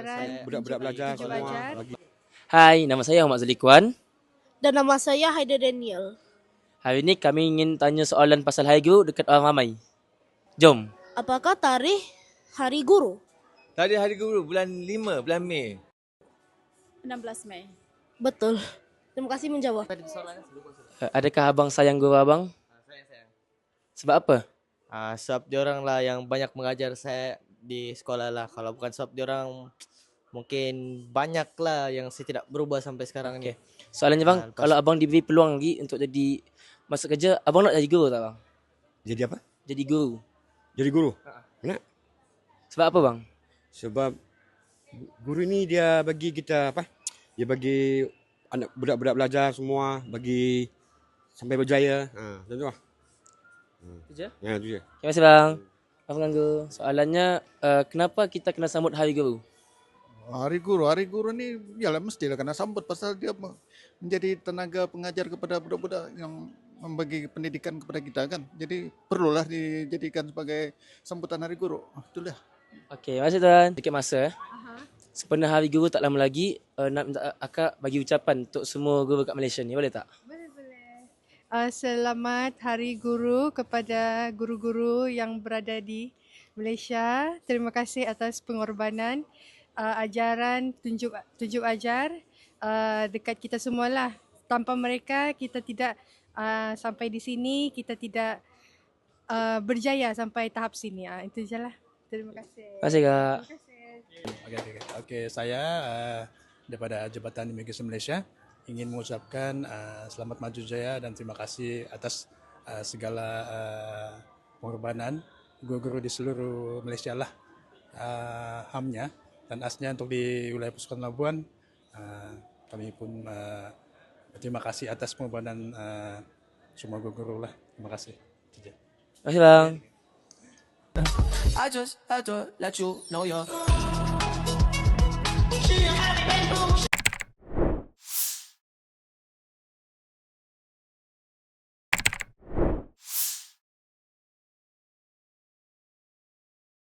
ajaran, budak-budak belajar tunjuk semua ajar. bagi. Hai, nama saya Ahmad Zulikuan. Dan nama saya Haida Daniel. Hari ini kami ingin tanya soalan pasal Hari Guru dekat orang ramai. Jom. Apakah tarikh Hari Guru? Tadi Hari Guru bulan 5, bulan Mei. 16 Mei. Betul. Terima kasih menjawab. Adakah abang sayang guru abang? Sayang. Sebab apa? Sebab diorang lah yang banyak mengajar saya di sekolah lah. Kalau bukan sebab diorang, mungkin banyak lah yang saya tidak berubah sampai sekarang ni. Soalannya bang, lepas- kalau abang diberi peluang lagi untuk jadi masuk kerja, abang nak jadi guru tak bang? Jadi apa? Jadi guru. Jadi guru. Nak? Sebab apa bang? Sebab guru ni dia bagi kita apa? Dia bagi anak budak-budak belajar semua bagi sampai berjaya. Macam tu lah. Itu je. Ya, tu je. Terima kasih bang. Maaf mengganggu. Soalannya, kenapa kita kena sambut Hari Guru? Hari Guru ni yalah mestilah kena sambut pasal dia menjadi tenaga pengajar kepada budak-budak yang membagi pendidikan kepada kita kan. Jadi perlulah dijadikan sebagai sambutan Hari Guru. Itulah. Okey, terima kasih tuan. Sedikit masa. Sepenuh Hari Guru tak lama lagi, nak minta akak bagi ucapan untuk semua guru kat Malaysia ni. Boleh tak? Boleh. Selamat Hari Guru kepada guru-guru yang berada di Malaysia. Terima kasih atas pengorbanan, ajaran, tunjuk ajar dekat kita semualah. Tanpa mereka, kita tidak sampai di sini, kita tidak berjaya sampai tahap sini. Itu je lah. Terima kasih. Terima kasih kak. Terima kasih. Okey, saya daripada Jabatan Imigresen Malaysia ingin mengucapkan selamat maju jaya dan terima kasih atas segala pengorbanan guru-guru di seluruh Malaysia lah, hamnya dan asnya untuk di wilayah Persekutuan Labuan. Kami pun terima kasih atas pengorbanan semua guru-guru lah. Terima kasih. Terima kasih bang. I just had to let you know you're